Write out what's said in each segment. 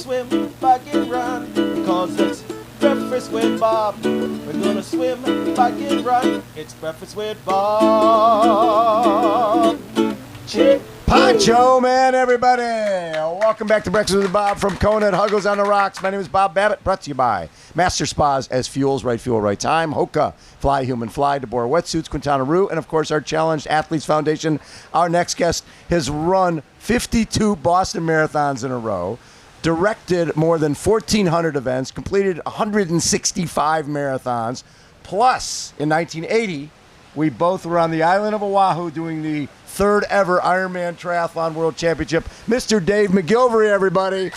swim, bike and run, because it's Breakfast with Bob. We're gonna swim, bike and run. It's Breakfast with Bob. Chip. Poncho, man, everybody. Welcome back to Breakfast with Bob from Kona at Huggo's on the Rocks. My name is Bob Babbitt, brought to you by Master Spas SFuels, right fuel, right time. HOKA, Fly Human Fly, Deboer Wetsuits, Quintana, and of course our Challenged Athletes Foundation. Our next guest has run 52 Boston marathons in a row, directed more than 1,400 events, completed 165 marathons. Plus, in 1980, we both were on the island of Oahu doing the third ever Ironman Triathlon World Championship. Mr. Dave McGillivray, everybody.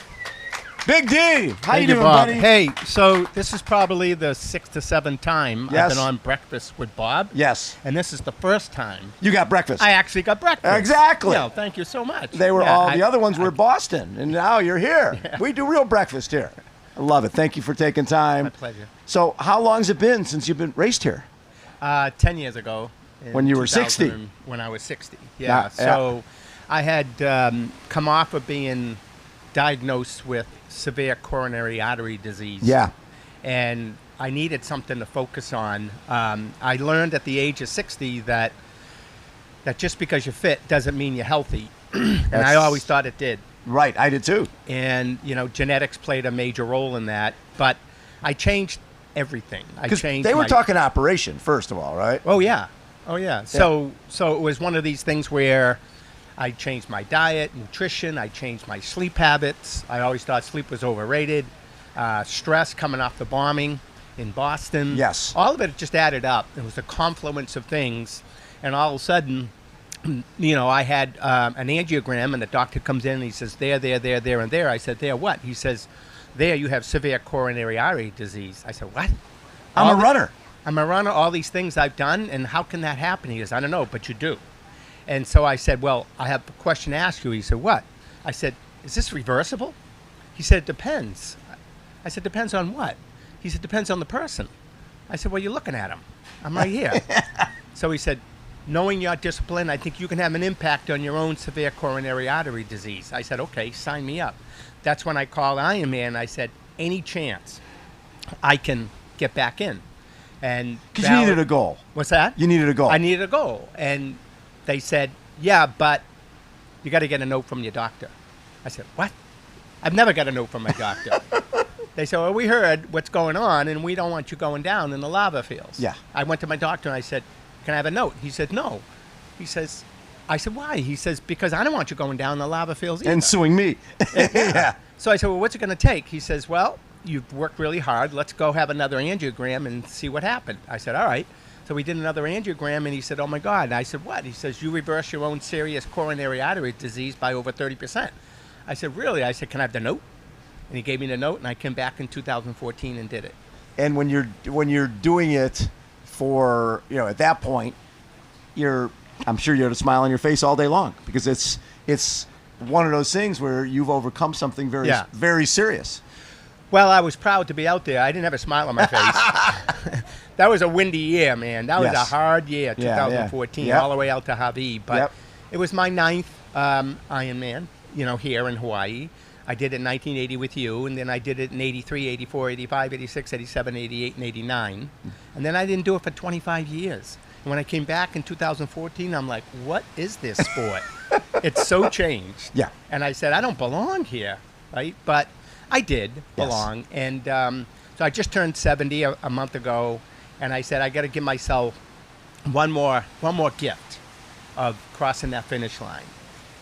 Big D, how you doing, Bob. buddy? Hey, so this is probably the 6th to 7th time I've been on Breakfast with Bob. Yes. And this is the first time You got breakfast. I actually got breakfast. Exactly. Yeah, thank you so much. They were the other ones were Boston, and now you're here. Yeah. We do real breakfast here. I love it. Thank you for taking time. My pleasure. So how long has it been since you've been raced here? 10 years ago. When you were 2000, 60. When I was 60. Yeah. So I had come off of being diagnosed with severe coronary artery disease. Yeah. And I needed something to focus on. I learned at the age of 60 that just because you're fit doesn't mean you're healthy. And I always thought it did. Right, I did too. And, genetics played a major role in that. But I changed everything. They were talking operation, first of all, right? Oh, yeah. So it was one of these things where I changed my diet, nutrition. I changed my sleep habits. I always thought sleep was overrated. Stress coming off the bombing in Boston. Yes. All of it just added up. It was a confluence of things. And all of a sudden, I had an angiogram, and the doctor comes in and he says, there, and there. I said, there what? He says, there you have severe coronary artery disease. I said, what? I'm a runner. I'm a runner, all these things I've done, and how can that happen? He goes, I don't know, but you do. And so I said, well, I have a question to ask you. He said, what? I said, is this reversible? He said, it depends. I said, depends on what? He said, depends on the person. I said, well, you're looking at him. I'm right here. So he said, knowing your discipline, I think you can have an impact on your own severe coronary artery disease. I said, okay, sign me up. That's when I called Ironman. I said, any chance I can get back in. And because you needed a goal. What's that? You needed a goal. I needed a goal. And they said, yeah, but you got to get a note from your doctor. I said, what? I've never got a note from my doctor. They said, well, we heard what's going on, and we don't want you going down in the lava fields. Yeah. I went to my doctor, and I said, can I have a note? He said, no. I said, why? He says, because I don't want you going down in the lava fields either. And suing me. Yeah. So I said, well, what's it going to take? He says, well, you've worked really hard. Let's go have another angiogram and see what happened. I said, all right. So we did another angiogram, and he said, oh, my God. And I said, what? He says, you reverse your own serious coronary artery disease by over 30%. I said, really? I said, can I have the note? And he gave me the note, and I came back in 2014 and did it. And when you're doing it for, at that point, I'm sure you had a smile on your face all day long, because it's one of those things where you've overcome something very, very serious. Well, I was proud to be out there. I didn't have a smile on my face. That was a windy year, man. That was a hard year, 2014, all the way out to Hawaii. But it was my 9th Ironman, here in Hawaii. I did it in 1980 with you, and then I did it in 83, 84, 85, 86, 87, 88, and 89. And then I didn't do it for 25 years. And when I came back in 2014, I'm like, what is this sport? It's so changed. Yeah. And I said, I don't belong here, right? But I did belong. And so I just turned 70 a month ago, and I said, I got to give myself one more gift of crossing that finish line.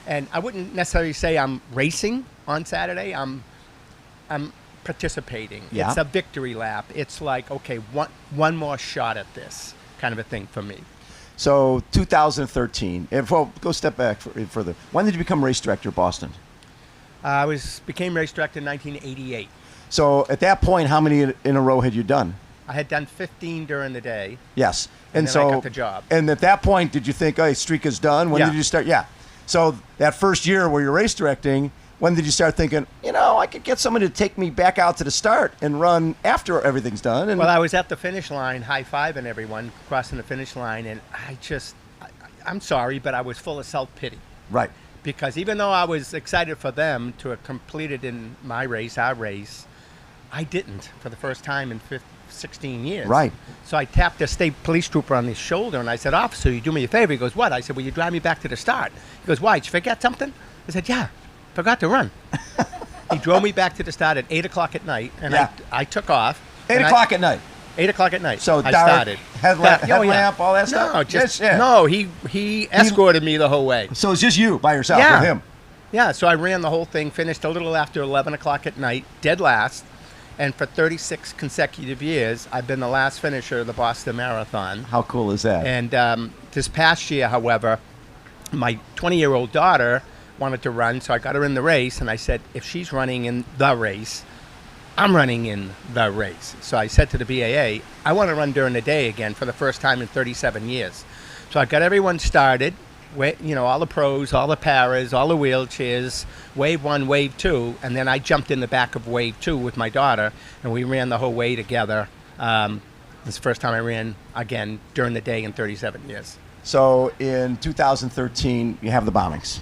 And I wouldn't necessarily say I'm racing on Saturday. I'm participating. Yeah. It's a victory lap. It's like, okay, one more shot at this kind of a thing for me. So 2013. Go step back further. When did you become race director at Boston? I became race director in 1988. So at that point, how many in a row had you done? I had done 15 during the day. Yes. And then so I got the job. And at that point, did you think, oh, streak is done? When did you start? Yeah. So that first year where you're race directing, when did you start thinking, I could get someone to take me back out to the start and run after everything's done? And well, I was at the finish line, high-fiving everyone, crossing the finish line, and I'm sorry, but I was full of self-pity. Right. because even though I was excited for them to have completed in my race, our race, I didn't for the first time in 16 years. Right. So I tapped a state police trooper on his shoulder and I said, "Officer, you do me a favor." He goes, "What?" I said, "Will you drive me back to the start?" He goes, "Why? Did you forget something?" I said, "Yeah, forgot to run." He drove me back to the start at 8 o'clock at night, and Yeah. I took off. 8 o'clock at night. 8 o'clock at night. So I dark, started. headlamp, all that stuff? No, just Yes, yeah. no. He escorted me the whole way. So it's just you by yourself Yeah. with him. Yeah, so I ran the whole thing, finished a little after 11 o'clock at night, dead last. And for 36 consecutive years, I've been the last finisher of the Boston Marathon. How cool is that? And this past year, however, my 20-year-old daughter wanted to run, so I got her in the race. And I said, if she's running in the race, I'm running in the race. So I said to the BAA, I want to run during the day again for the first time in 37 years. So I got everyone started. All the pros, all the paras, all the wheelchairs, wave 1, wave 2, and then I jumped in the back of wave 2 with my daughter, and we ran the whole way together. It's the first time I ran again during the day in 37 years. So in 2013, you have the bombings,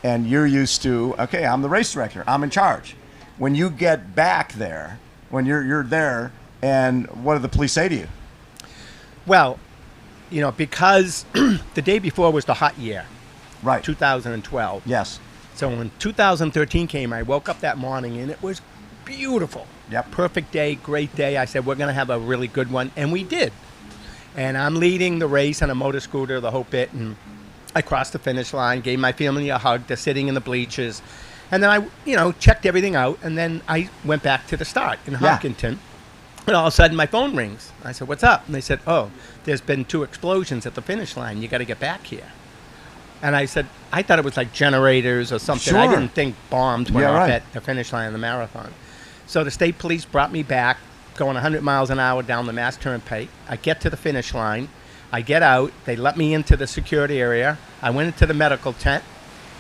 and you're used to, okay, I'm the race director, I'm in charge. When you get back there, when you're there, and what do the police say to you? Well, because the day before was the hot year, Right. 2012. Yes. So when 2013 came, I woke up that morning and it was beautiful. Yep. Perfect day, great day. I said, we're going to have a really good one. And we did. And I'm leading the race on a motor scooter, the whole bit. And I crossed the finish line, gave my family a hug. They're sitting in the bleachers. And then I, checked everything out. And then I went back to the start in Hopkinton. And all of a sudden, my phone rings. I said, "What's up?" And they said, "Oh, there's been 2 explosions at the finish line. You got to get back here." And I said, I thought it was like generators or something. I Sure. didn't think bombs went Yeah, off right. at the finish line of the marathon. So the state police brought me back, going 100 miles an hour down the Mass Turnpike. I get to the finish line. I get out. They let me into the security area. I went into the medical tent.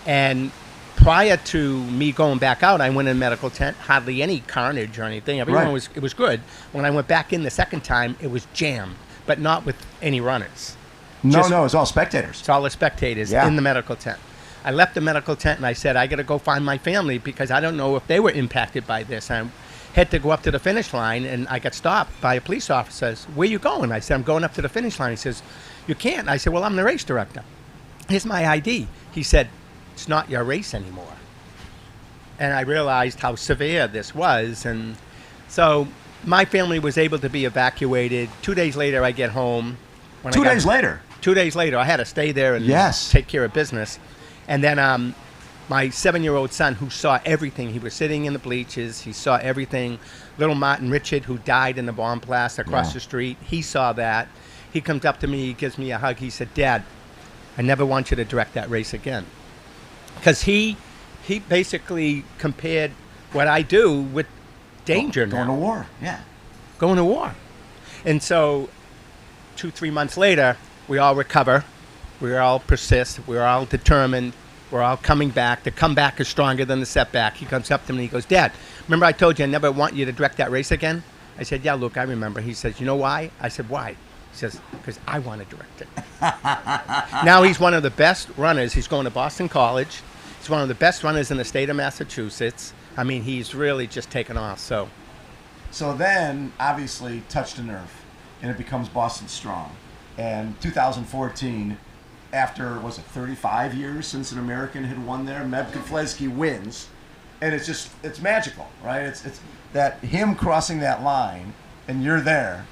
And prior to me going back out, I went in the medical tent. Hardly any carnage or anything. Everyone Right. it was good. When I went back in the second time, it was jammed, but not with any runners. No, Just- it's all spectators. It's all the spectators Yeah. in the medical tent. I left the medical tent and I said, I got to go find my family because I don't know if they were impacted by this. I had to go up to the finish line and I got stopped by a police officer. Where you going? I said, I'm going up to the finish line. He says, you can't. I said, well, I'm the race director. Here's my ID. He said, it's not your race anymore. And I realized how severe this was. And so my family was able to be evacuated. 2 days later, I get home. When 2 days later. 2 days later, I had to stay there and Yes. take care of business. And then my 7-year-old son, who saw everything, he was sitting in the bleachers. He saw everything. Little Martin Richard, who died in the bomb blast across the street, he saw that. He comes up to me, he gives me a hug. He said, Dad, I never want you to direct that race again. Because he basically compared what I do with danger now. Going to war. Yeah. Going to war. And so 2-3 months later, we all recover. We all persist. We're all determined. We're all coming back. The comeback is stronger than the setback. He comes up to me and he goes, Dad, remember I told you I never want you to direct that race again? I said, yeah, Luke, I remember. He says, you know why? I said, why? He says, because I want to direct it. Now he's one of the best runners. He's going to Boston College. He's one of the best runners in the state of Massachusetts. I mean, he's really just taken off. So then, obviously, touched a nerve, and it becomes Boston Strong. And 2014, after, 35 years since an American had won there, Meb Keflezighi wins. And it's magical, right? It's that him crossing that line, and you're there.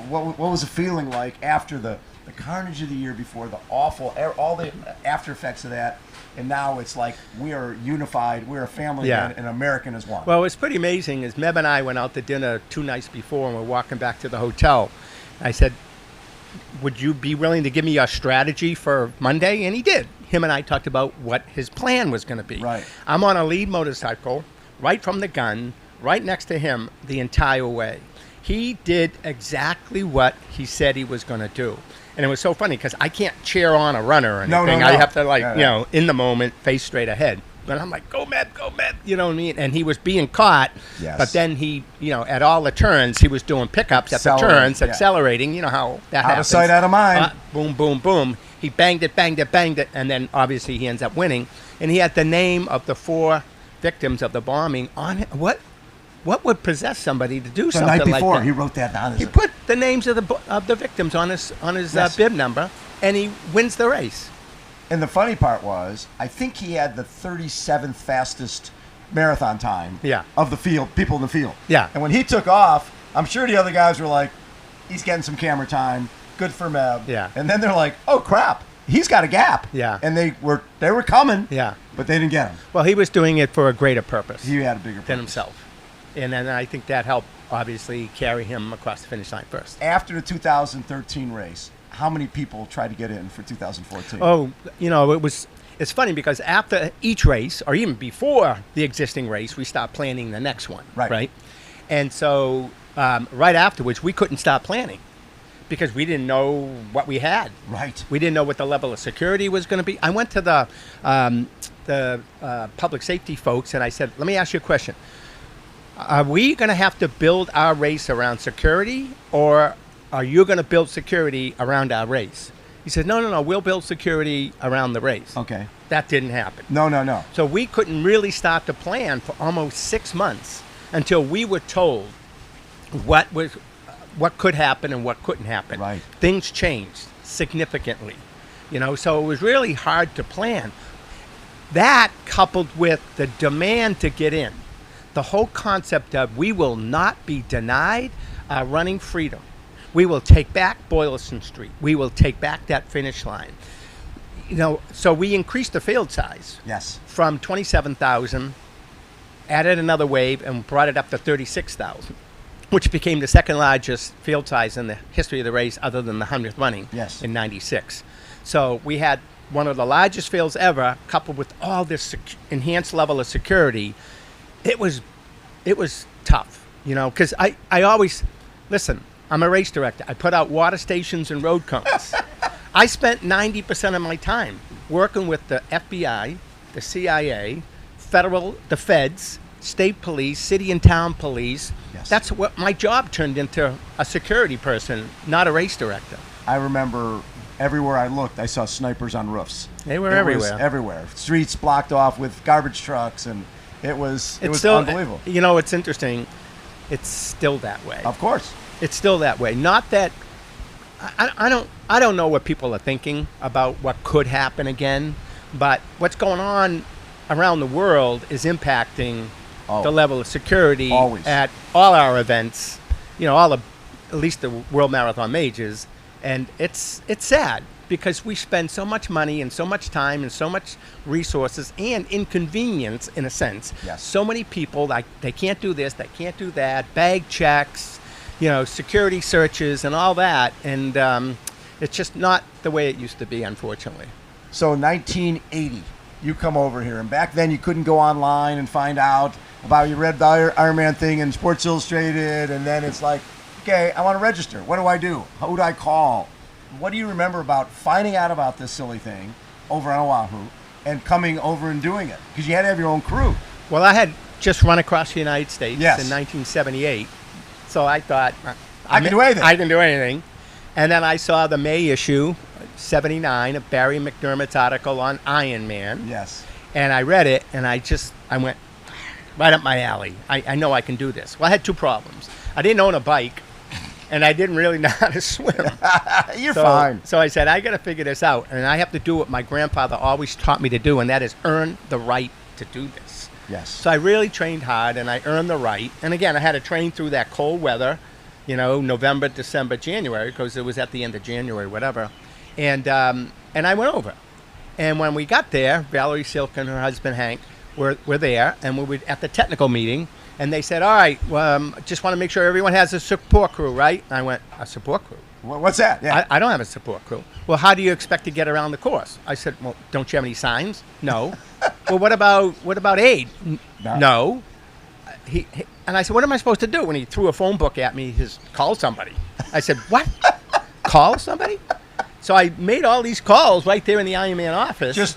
What was the feeling like after the carnage of the year before, the awful, all the after effects of that, and now it's like we are unified, we're a family, Yeah. and American as one. Well, what's pretty amazing is Meb and I went out to dinner 2 nights before, and we're walking back to the hotel. I said, would you be willing to give me your strategy for Monday? And he did. Him and I talked about what his plan was going to be. Right. I'm on a lead motorcycle, right from the gun, right next to him the entire way. He did exactly what he said he was going to do. And it was so funny because I can't cheer on a runner or anything. No. I have to, Yeah. in the moment, face straight ahead. But I'm like, go, Meb, you know what I mean? And he was being caught. Yes. But then he, at all the turns, he was doing pickups at the Accelerating, turns, yeah. accelerating. You know how that Out of happens. sight, out of mind. Boom, boom, boom. He banged it, and then obviously he ends up winning. And he had the name of the 4 victims of the bombing on it. What would possess somebody to do something like that? The night before, he wrote that down. He put the names of the victims on his Yes. bib number, and he wins the race. And the funny part was, I think he had the 37th fastest marathon time of the field, people in the field. Yeah. And when he took off, I'm sure the other guys were like, he's getting some camera time. Good for Meb. Yeah. And then they're like, oh, crap. He's got a gap. Yeah. And they were coming. Yeah. But they didn't get him. Well, he was doing it for a greater purpose. He had a bigger purpose than himself. And then I think that helped, obviously, carry him across the finish line first. After the 2013 race, how many people tried to get in for 2014? Oh, it's funny because after each race, or even before the existing race, we stopped planning the next one. Right. And so right afterwards, we couldn't stop planning because we didn't know what we had. Right. We didn't know what the level of security was going to be. I went to the public safety folks and I said, let me ask you a question. Are we going to have to build our race around security, or are you going to build security around our race? He said, no, we'll build security around the race. Okay. That didn't happen. No. So we couldn't really start to plan for almost 6 months until we were told what could happen and what couldn't happen. Right. Things changed significantly, so it was really hard to plan. That coupled with the demand to get in, the whole concept of we will not be denied our running freedom. We will take back Boylston Street. We will take back that finish line. So we increased the field size. Yes. From 27,000, added another wave, and brought it up to 36,000, which became the second largest field size in the history of the race other than the 100th running in 96. So we had one of the largest fields ever, coupled with all this enhanced level of security. It was tough, because I always, listen, I'm a race director. I put out water stations and road cones. I spent 90% of my time working with the FBI, the CIA, the feds, state police, city and town police. Yes. That's what my job turned into, a security person, not a race director. I remember everywhere I looked, I saw snipers on roofs. They were It everywhere. was everywhere. Streets blocked off with garbage trucks, and it was still unbelievable. It's interesting. It's still that way. Of course. It's still that way. Not that I don't know what people are thinking about what could happen again, but what's going on around the world is impacting the level of security at all our events. At least the World Marathon majors, and it's sad because we spend so much money and so much time and so much resources and inconvenience, in a sense. Yes. So many people, like, they can't do this, they can't do that, bag checks, security searches and all that. And it's just not the way it used to be, unfortunately. So 1980, you come over here. And back then you couldn't go online and find out about, you read the Ironman thing in Sports Illustrated. And then it's like, okay, I want to register. What do I do? Who do I call? What do you remember about finding out about this silly thing over on Oahu and coming over and doing it? Because you had to have your own crew. Well, I had just run across the United States Yes. in 1978. So I thought, I can do anything. I can do anything. And then I saw the May issue, 79, of Barry McDermott's article on Ironman. Yes. And I read it, and I went right up my alley. I know I can do this. Well, I had 2 problems. I didn't own a bike, and I didn't really know how to swim. You're fine. So I said, I got to figure this out, and I have to do what my grandfather always taught me to do, and that is earn the right to do this. Yes. So I really trained hard, and I earned the right. And again, I had to train through that cold weather, November, December, January, because it was at the end of January, whatever. And I went over. And when we got there, Valerie Silk and her husband Hank were there, and we were at the technical meeting. And they said, all right, just want to make sure everyone has a support crew, right? And I went, a support crew? What's that? Yeah. I don't have a support crew. Well, how do you expect to get around the course? I said, well, don't you have any signs? No. Well, what about aid? No. And I said, what am I supposed to do? When he threw a phone book at me, call somebody. I said, what? Call somebody? So I made all these calls right there in the Ironman office. Just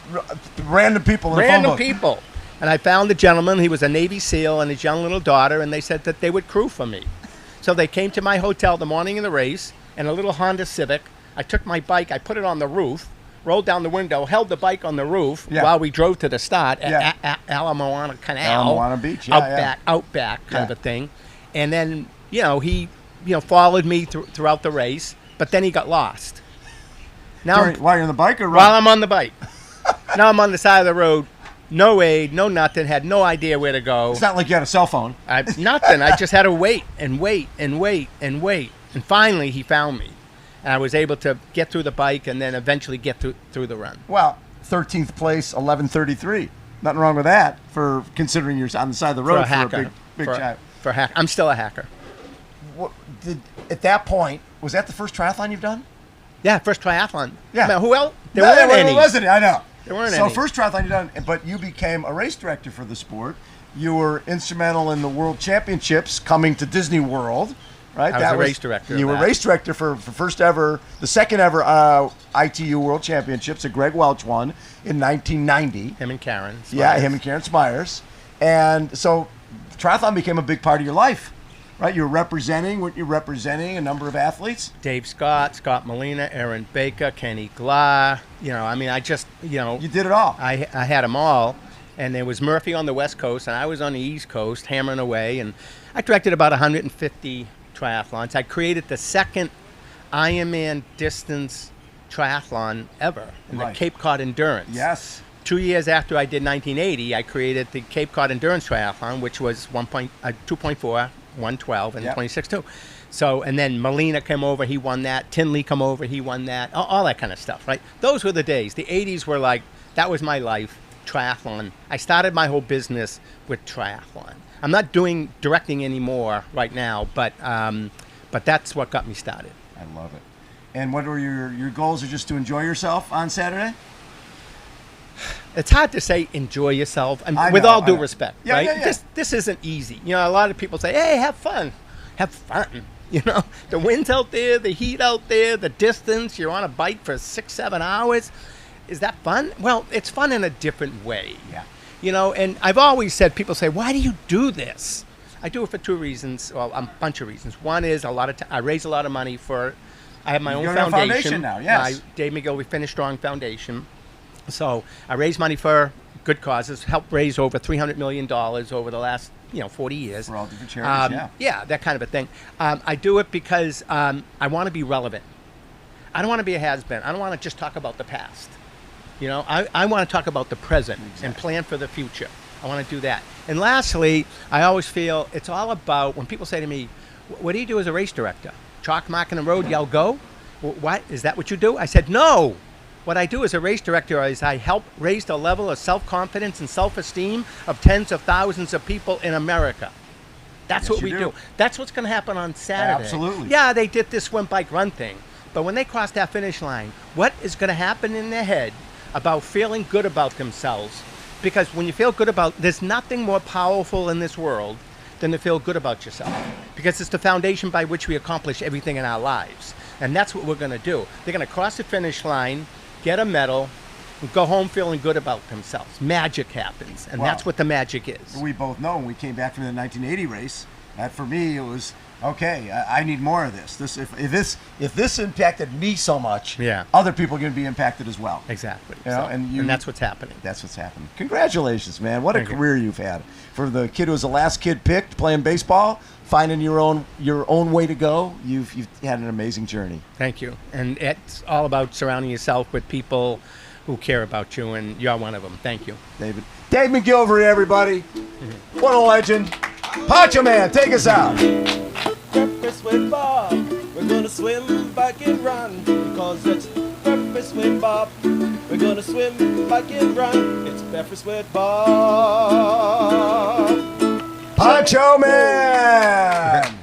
random people in Random the phone book. people. And I found the gentleman. He was a Navy SEAL and his young little daughter, and they said that they would crew for me. So they came to my hotel the morning of the race in a little Honda Civic. I took my bike, I put it on the roof, rolled down the window, held the bike on the roof Yeah. while we drove to the start Yeah. at Alamoana Canal. Alamoana Beach, yeah, Outback kind of Yeah. a thing. And then, he followed me throughout the race, but then he got lost. Now, While you're on the bike or while I'm on the bike. Now I'm on the side of the road, no aid, no nothing, had no idea where to go. It's not like you had a cell phone. Nothing. I just had to wait and wait and wait and wait. And finally, he found me. And I was able to get through the bike and then eventually get through the run. Well, 13th place, 11:33. Nothing wrong with that for considering you're on the side of the road For a hacker. a big shot. For hack. I'm still a hacker. At that point, was that the first triathlon you've done? Yeah, first triathlon. Yeah. Now, who else? There No, weren't any. wasn't it? I know. There weren't So any. first triathlon you've done, but you became a race director for the sport. You were instrumental in the World Championships coming to Disney World, right? I was a race director You of were that. race director for the second ever ITU World Championships that Greg Welch won in 1990. Him and Karen. Yeah, him and Karen Smyers. And so triathlon became a big part of your life, right? Weren't you representing a number of athletes? Dave Scott, Scott Molina, Aaron Baker, Kenny Glah. I just, You did it all. I had them all. And there was Murphy on the West Coast, and I was on the East Coast, hammering away. And I directed about 150 triathlons. I created the second Ironman distance triathlon ever in the Right. Cape Cod Endurance. Yes. 2 years after I did 1980, I created the Cape Cod Endurance Triathlon, which was 2.4, 112, and Yep. 26.2. So, and then Molina came over, he won that. Tinley come over, he won that. All that kind of stuff, right? Those were the days. The 80s were like, that was my life, triathlon. I started my whole business with triathlon. I'm not doing directing anymore right now, but that's what got me started. I love it. And what were your goals? Are just to enjoy yourself on Saturday? It's hard to say enjoy yourself, and I with know, all I due know. respect, Yeah, right? yeah, yeah. This isn't easy. A lot of people say, "Hey, have fun." Have fun. The wind's out there, the heat out there, the distance. You're on a bike for 6-7 hours. Is that fun? Well, it's fun in a different way. Yeah. And I've always said, people say, "Why do you do this?" I do it for two reasons. Well, a bunch of reasons. One is I raise a lot of money for. I have my own got your own foundation now, yes. My Dave McGillivray Finish Strong Foundation. So I raise money for good causes, helped raise over $300 million over the last 40 years. For all different charities, yeah. Yeah, that kind of a thing. I do it because I want to be relevant. I don't want to be a has-been. I don't want to just talk about the past. I want to talk about the present and plan for the future. I want to do that. And lastly, I always feel it's all about, when people say to me, "What do you do as a race director? Chalk marking the road, yell go? What? Is that what you do?" I said, "No. What I do as a race director is I help raise the level of self-confidence and self-esteem of tens of thousands of people in America." That's Yes, what you we do. do. That's what's going to happen on Saturday. Absolutely. Yeah, they did this swim, bike, run thing. But when they cross that finish line, what is going to happen in their head about feeling good about themselves? Because when you feel good there's nothing more powerful in this world than to feel good about yourself. Because it's the foundation by which we accomplish everything in our lives. And that's what we're going to do. They're going to cross the finish line, get a medal, and go home feeling good about themselves. Magic happens, and Wow. that's what the magic is. We both know when we came back from the 1980 race, that for me it was, okay, I need more of this. If this impacted me so much, Yeah. other people are going to be impacted as well. Exactly. And that's what's happening. That's what's happening. Congratulations, man. What a Thank you. career you've had. For the kid who was the last kid picked playing baseball, finding your own way to go, you've had an amazing journey. Thank you. And it's all about surrounding yourself with people who care about you, and you're one of them. Thank you. David. Dave McGillivray, everybody. What a legend. Pancho Man, take us out. Breakfast with Bob. We're gonna swim, bike, and run because it's breakfast with Bob. We're gonna swim, bike, and run. It's breakfast with Bob. Pancho Man.